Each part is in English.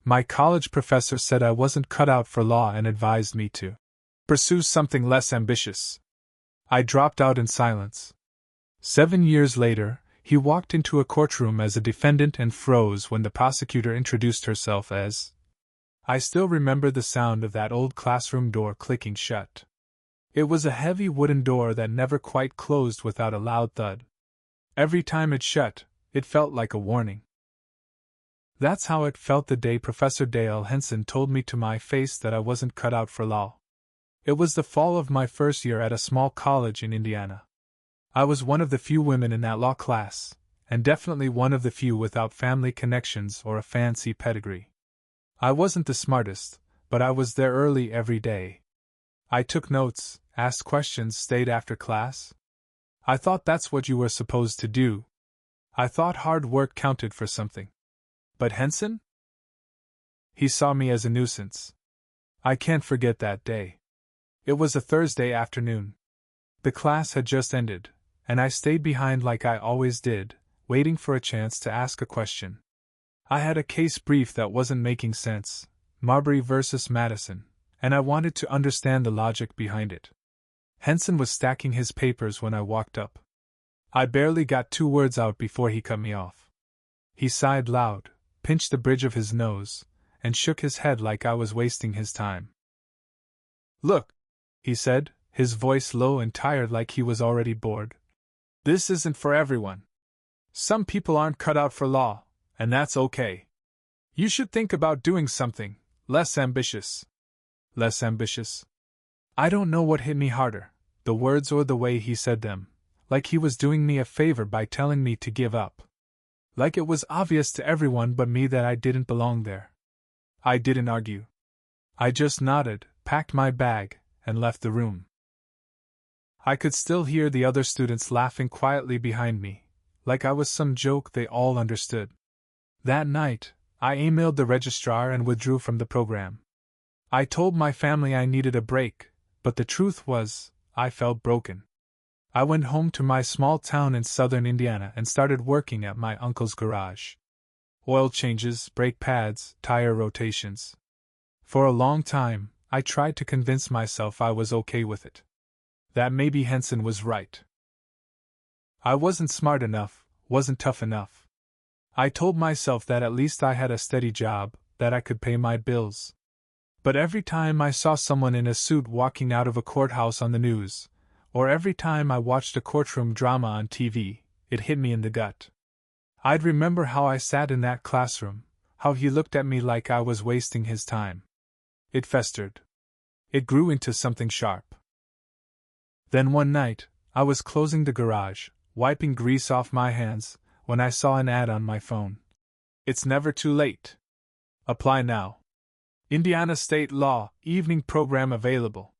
My college professor said I wasn't cut out for law and advised me to pursue something less ambitious. I dropped out in silence. 7 years later, he walked into a courtroom as a defendant and froze when the prosecutor introduced herself as. I still remember the sound of that old classroom door clicking shut. It was a heavy wooden door that never quite closed without a loud thud. Every time it shut, it felt like a warning. That's how it felt the day Professor Dale Henson told me to my face that I wasn't cut out for law. It was the fall of my first year at a small college in Indiana. I was one of the few women in that law class, and definitely one of the few without family connections or a fancy pedigree. I wasn't the smartest, but I was there early every day. I took notes, asked questions, stayed after class. I thought that's what you were supposed to do. I thought hard work counted for something. But Henson? He saw me as a nuisance. I can't forget that day. It was a Thursday afternoon. The class had just ended, and I stayed behind like I always did, waiting for a chance to ask a question. I had a case brief that wasn't making sense, Marbury versus Madison, and I wanted to understand the logic behind it. Henson was stacking his papers when I walked up. I barely got 2 words out before he cut me off. He sighed loud, pinched the bridge of his nose, and shook his head like I was wasting his time. "Look," he said, his voice low and tired like he was already bored. "This isn't for everyone. Some people aren't cut out for law, and that's okay. You should think about doing something less ambitious." Less ambitious? I don't know what hit me harder, the words or the way he said them, like he was doing me a favor by telling me to give up. Like it was obvious to everyone but me that I didn't belong there. I didn't argue. I just nodded, packed my bag, and left the room. I could still hear the other students laughing quietly behind me, like I was some joke they all understood. That night, I emailed the registrar and withdrew from the program. I told my family I needed a break, but the truth was, I felt broken. I went home to my small town in southern Indiana and started working at my uncle's garage. Oil changes, brake pads, tire rotations. For a long time, I tried to convince myself I was okay with it. That maybe Henson was right. I wasn't smart enough, wasn't tough enough. I told myself that at least I had a steady job, that I could pay my bills. But every time I saw someone in a suit walking out of a courthouse on the news, or every time I watched a courtroom drama on TV, it hit me in the gut. I'd remember how I sat in that classroom, how he looked at me like I was wasting his time. It festered. It grew into something sharp. Then one night, I was closing the garage, wiping grease off my hands, when I saw an ad on my phone. "It's never too late. Apply now. Indiana State Law, evening program available."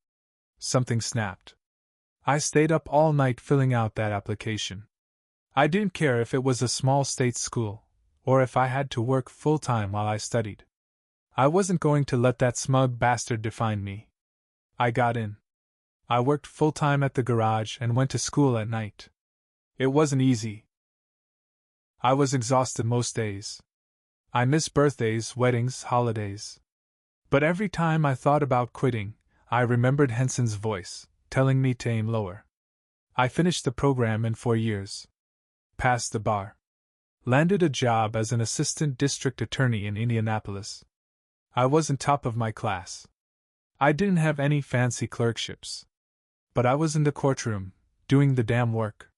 Something snapped. I stayed up all night filling out that application. I didn't care if it was a small state school, or if I had to work full-time while I studied. I wasn't going to let that smug bastard define me. I got in. I worked full-time at the garage and went to school at night. It wasn't easy. I was exhausted most days. I missed birthdays, weddings, holidays. But every time I thought about quitting, I remembered Henson's voice, telling me to aim lower. I finished the program in 4 years. Passed the bar. Landed a job as an assistant district attorney in Indianapolis. I wasn't top of my class. I didn't have any fancy clerkships. But I was in the courtroom, doing the damn work.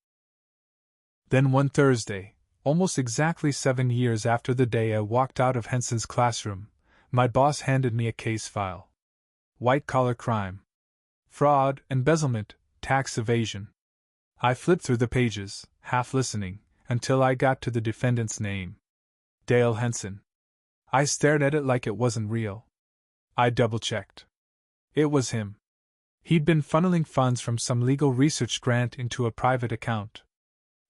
Then one Thursday, almost exactly 7 years after the day I walked out of Henson's classroom, my boss handed me a case file. White-collar crime. Fraud, embezzlement, tax evasion. I flipped through the pages, half listening, until I got to the defendant's name. Dale Henson. I stared at it like it wasn't real. I double-checked. It was him. He'd been funneling funds from some legal research grant into a private account.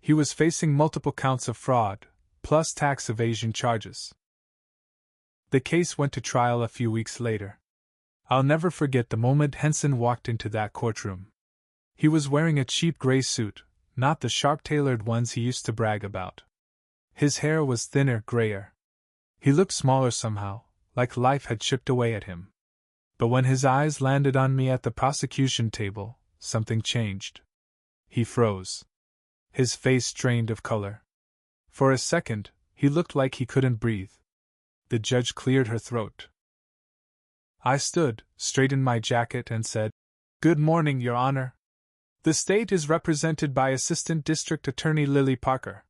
He was facing multiple counts of fraud, plus tax evasion charges. The case went to trial a few weeks later. I'll never forget the moment Henson walked into that courtroom. He was wearing a cheap gray suit, not the sharp-tailored ones he used to brag about. His hair was thinner, grayer. He looked smaller somehow, like life had chipped away at him. But when his eyes landed on me at the prosecution table, something changed. He froze. His face drained of color. For a second, he looked like he couldn't breathe. The judge cleared her throat. I stood, straightened my jacket, and said, "Good morning, Your Honor. The state is represented by Assistant District Attorney Lily Parker."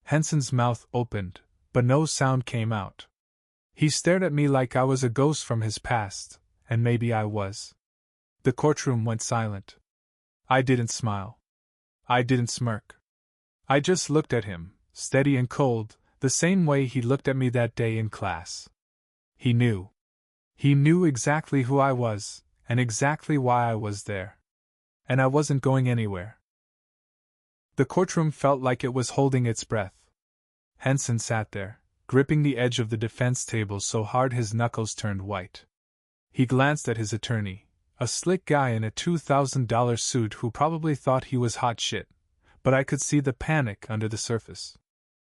Henson's mouth opened, but no sound came out. He stared at me like I was a ghost from his past, and maybe I was. The courtroom went silent. I didn't smile. I didn't smirk. I just looked at him, steady and cold, the same way he looked at me that day in class. He knew. He knew exactly who I was, and exactly why I was there. And I wasn't going anywhere. The courtroom felt like it was holding its breath. Henson sat there, gripping the edge of the defense table so hard his knuckles turned white. He glanced at his attorney, a slick guy in a $2,000 suit who probably thought he was hot shit, but I could see the panic under the surface.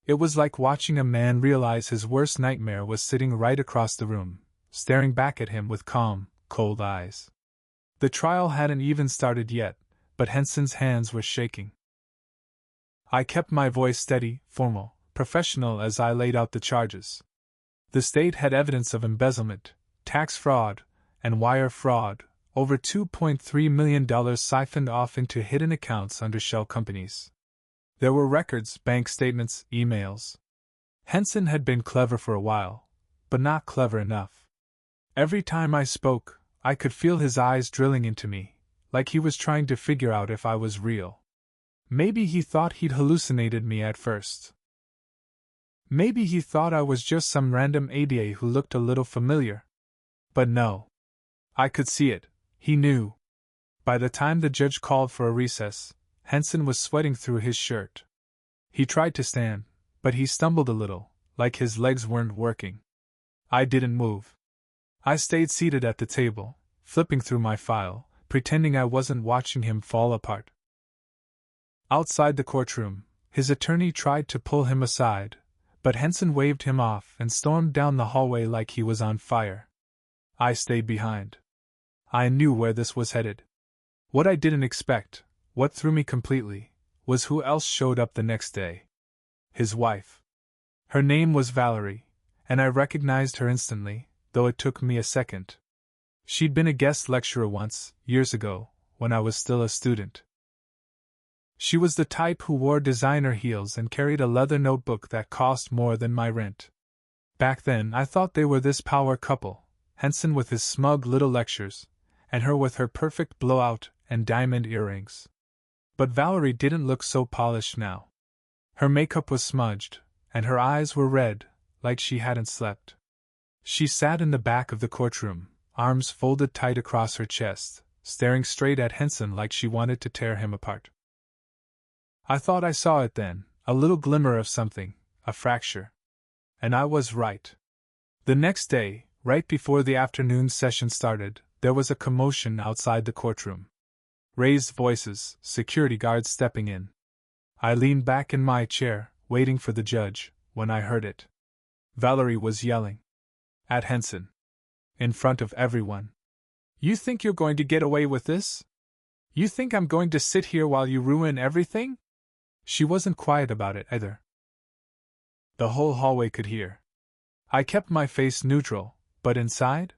It was like watching a man realize his worst nightmare was sitting right across the room, staring back at him with calm, cold eyes. The trial hadn't even started yet, but Henson's hands were shaking. I kept my voice steady, formal, professional as I laid out the charges. The state had evidence of embezzlement, tax fraud, and wire fraud, over $2.3 million siphoned off into hidden accounts under shell companies. There were records, bank statements, emails. Henson had been clever for a while, but not clever enough. Every time I spoke, I could feel his eyes drilling into me, like he was trying to figure out if I was real. Maybe he thought he'd hallucinated me at first. Maybe he thought I was just some random ADA who looked a little familiar. But no. I could see it. He knew. By the time the judge called for a recess, Henson was sweating through his shirt. He tried to stand, but he stumbled a little, like his legs weren't working. I didn't move. I stayed seated at the table, flipping through my file, pretending I wasn't watching him fall apart. Outside the courtroom, his attorney tried to pull him aside, but Henson waved him off and stormed down the hallway like he was on fire. I stayed behind. I knew where this was headed. What I didn't expect, what threw me completely, was who else showed up the next day. His wife. Her name was Valerie, and I recognized her instantly, though it took me a second. She'd been a guest lecturer once, years ago, when I was still a student. She was the type who wore designer heels and carried a leather notebook that cost more than my rent. Back then I thought they were this power couple, Henson with his smug little lectures, and her with her perfect blowout and diamond earrings. But Valerie didn't look so polished now. Her makeup was smudged, and her eyes were red, like she hadn't slept. She sat in the back of the courtroom, arms folded tight across her chest, staring straight at Henson like she wanted to tear him apart. I thought I saw it then, a little glimmer of something, a fracture. And I was right. The next day, right before the afternoon session started, there was a commotion outside the courtroom. Raised voices, security guards stepping in. I leaned back in my chair, waiting for the judge, when I heard it. Valerie was yelling. At Henson. In front of everyone. "You think you're going to get away with this? You think I'm going to sit here while you ruin everything?" She wasn't quiet about it either. The whole hallway could hear. I kept my face neutral, but inside?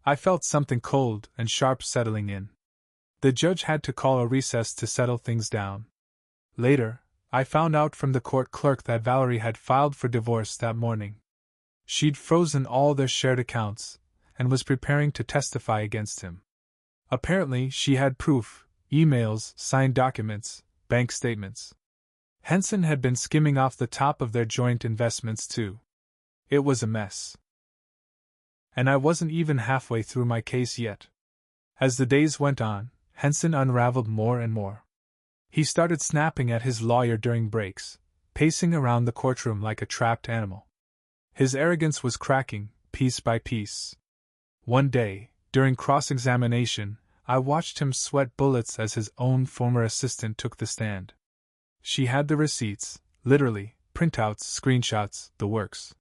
I felt something cold and sharp settling in. The judge had to call a recess to settle things down. Later, I found out from the court clerk that Valerie had filed for divorce that morning. She'd frozen all their shared accounts, and was preparing to testify against him. Apparently, she had proof, emails, signed documents, bank statements. Henson had been skimming off the top of their joint investments too. It was a mess. And I wasn't even halfway through my case yet. As the days went on, Henson unraveled more and more. He started snapping at his lawyer during breaks, pacing around the courtroom like a trapped animal. His arrogance was cracking, piece by piece. One day, during cross-examination, I watched him sweat bullets as his own former assistant took the stand. She had the receipts, literally, printouts, screenshots, the works.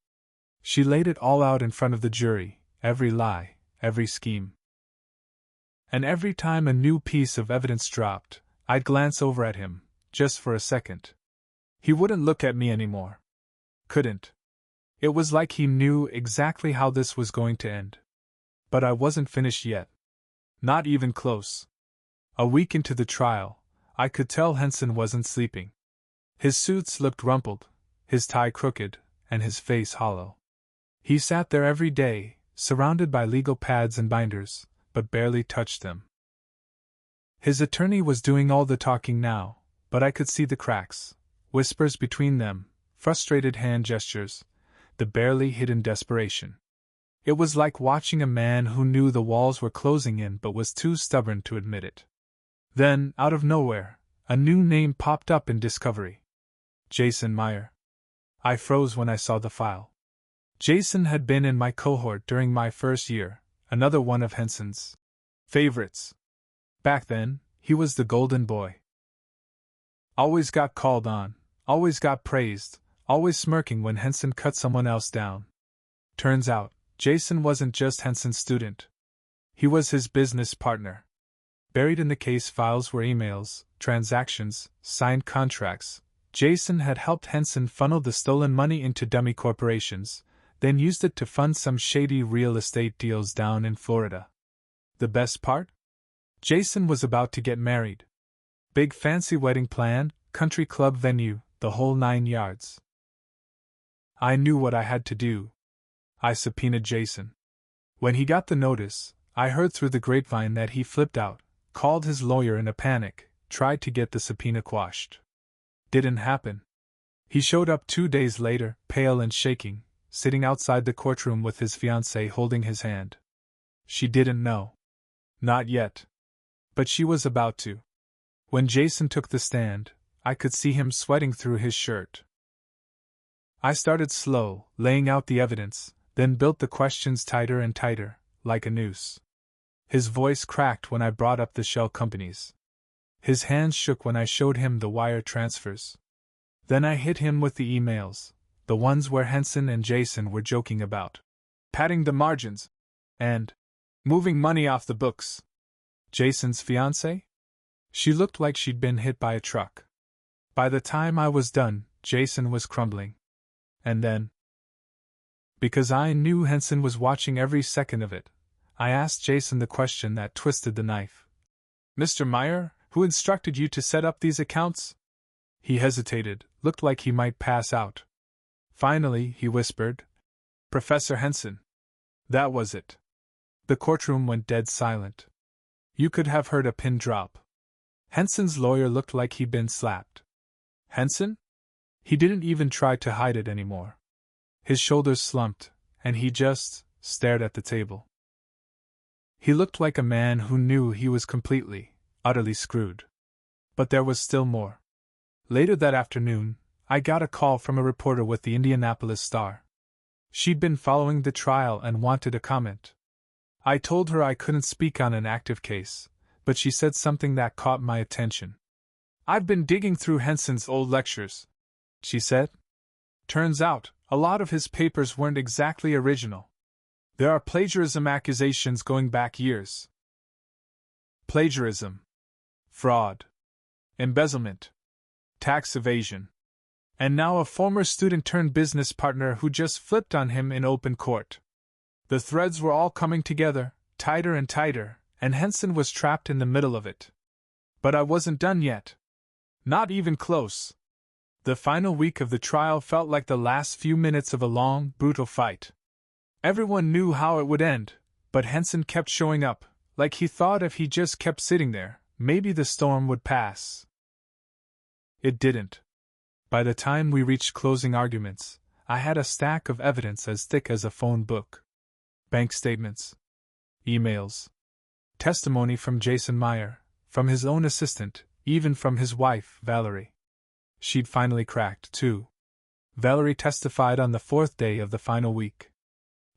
She laid it all out in front of the jury, every lie, every scheme. And every time a new piece of evidence dropped, I'd glance over at him, just for a second. He wouldn't look at me anymore. Couldn't. It was like he knew exactly how this was going to end. But I wasn't finished yet. Not even close. A week into the trial, I could tell Henson wasn't sleeping. His suits looked rumpled, his tie crooked, and his face hollow. He sat there every day, surrounded by legal pads and binders, but barely touched them. His attorney was doing all the talking now, but I could see the cracks, whispers between them, frustrated hand gestures, the barely hidden desperation. It was like watching a man who knew the walls were closing in but was too stubborn to admit it. Then, out of nowhere, a new name popped up in Discovery. Jason Meyer. I froze when I saw the file. Jason had been in my cohort during my first year, another one of Henson's favorites. Back then, he was the golden boy. Always got called on, always got praised, always smirking when Henson cut someone else down. Turns out, Jason wasn't just Henson's student. He was his business partner. Buried in the case files were emails, transactions, signed contracts. Jason had helped Henson funnel the stolen money into dummy corporations, then used it to fund some shady real estate deals down in Florida. The best part? Jason was about to get married. Big fancy wedding planned, country club venue, the whole 9 yards. I knew what I had to do. I subpoenaed Jason. When he got the notice, I heard through the grapevine that he flipped out, called his lawyer in a panic, tried to get the subpoena quashed. Didn't happen. He showed up 2 days later, pale and shaking, sitting outside the courtroom with his fiancée holding his hand. She didn't know. Not yet. But she was about to. When Jason took the stand, I could see him sweating through his shirt. I started slow, laying out the evidence, then built the questions tighter and tighter, like a noose. His voice cracked when I brought up the shell companies. His hands shook when I showed him the wire transfers. Then I hit him with the emails, the ones where Henson and Jason were joking about padding the margins and moving money off the books. Jason's fiancée? She looked like she'd been hit by a truck. By the time I was done, Jason was crumbling. And then, because I knew Henson was watching every second of it, I asked Jason the question that twisted the knife. Mr. Meyer, who instructed you to set up these accounts? He hesitated, looked like he might pass out. Finally, he whispered, Professor Henson. That was it. The courtroom went dead silent. You could have heard a pin drop. Henson's lawyer looked like he'd been slapped. Henson? He didn't even try to hide it anymore. His shoulders slumped, and he just stared at the table. He looked like a man who knew he was completely, utterly screwed. But there was still more. Later that afternoon, I got a call from a reporter with the Indianapolis Star. She'd been following the trial and wanted a comment. I told her I couldn't speak on an active case, but she said something that caught my attention. I've been digging through Henson's old lectures, she said. Turns out, a lot of his papers weren't exactly original. There are plagiarism accusations going back years. Plagiarism, fraud, embezzlement, tax evasion, and now a former student turned business partner who just flipped on him in open court. The threads were all coming together, tighter and tighter, and Henson was trapped in the middle of it. But I wasn't done yet. Not even close. The final week of the trial felt like the last few minutes of a long, brutal fight. Everyone knew how it would end, but Henson kept showing up, like he thought if he just kept sitting there, maybe the storm would pass. It didn't. By the time we reached closing arguments, I had a stack of evidence as thick as a phone book. Bank statements, emails, testimony from Jason Meyer, from his own assistant, even from his wife, Valerie. She'd finally cracked, too. Valerie testified on the 4th day of the final week.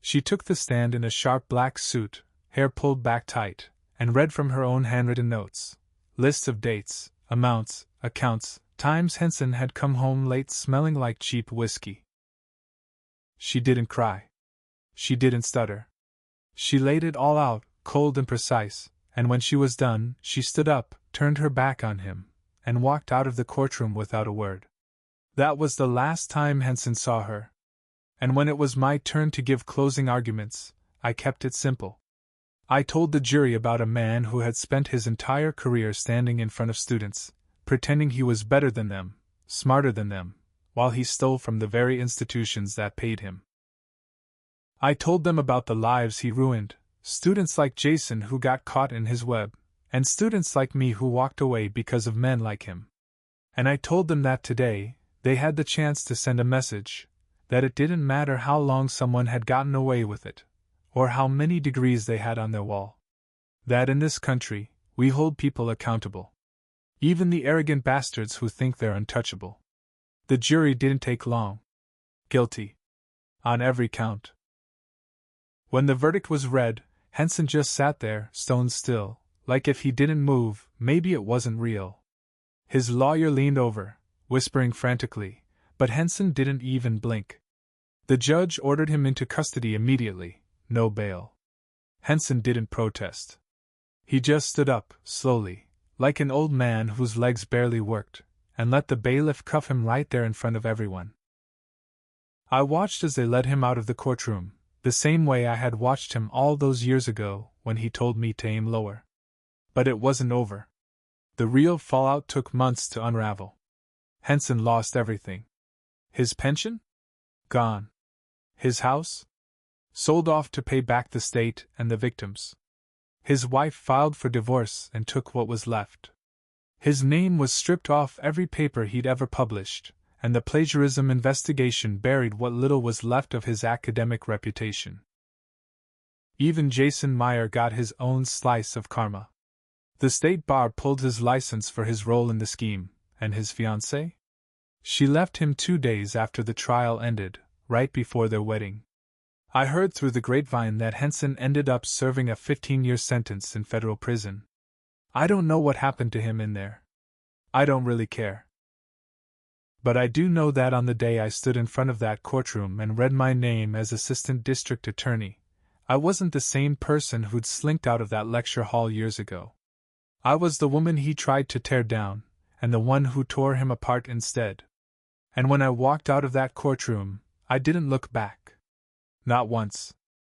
She took the stand in a sharp black suit, hair pulled back tight, and read from her own handwritten notes. Lists of dates, amounts, accounts, times Henson had come home late smelling like cheap whiskey. She didn't cry. She didn't stutter. She laid it all out, cold and precise, and when she was done, she stood up, turned her back on him, and walked out of the courtroom without a word. That was the last time Henson saw her. And when it was my turn to give closing arguments, I kept it simple. I told the jury about a man who had spent his entire career standing in front of students, pretending he was better than them, smarter than them, while he stole from the very institutions that paid him. I told them about the lives he ruined, students like Jason who got caught in his web, and students like me who walked away because of men like him. And I told them that today, they had the chance to send a message, that it didn't matter how long someone had gotten away with it, or how many degrees they had on their wall. That in this country, we hold people accountable. Even the arrogant bastards who think they're untouchable. The jury didn't take long. Guilty. On every count. When the verdict was read, Henson just sat there, stone still, like if he didn't move, maybe it wasn't real. His lawyer leaned over, whispering frantically, but Henson didn't even blink. The judge ordered him into custody immediately, no bail. Henson didn't protest. He just stood up, slowly, like an old man whose legs barely worked, and let the bailiff cuff him right there in front of everyone. I watched as they led him out of the courtroom, the same way I had watched him all those years ago when he told me to aim lower. But it wasn't over. The real fallout took months to unravel. Henson lost everything. His pension? Gone. His house? Sold off to pay back the state and the victims. His wife filed for divorce and took what was left. His name was stripped off every paper he'd ever published, and the plagiarism investigation buried what little was left of his academic reputation. Even Jason Meyer got his own slice of karma. The state bar pulled his license for his role in the scheme, and his fiancée? She left him 2 days after the trial ended, right before their wedding. I heard through the grapevine that Henson ended up serving a 15-year sentence in federal prison. I don't know what happened to him in there. I don't really care. But I do know that on the day I stood in front of that courtroom and read my name as Assistant District Attorney, I wasn't the same person who'd slinked out of that lecture hall years ago. I was the woman he tried to tear down, and the one who tore him apart instead. And when I walked out of that courtroom, I didn't look back. Not once.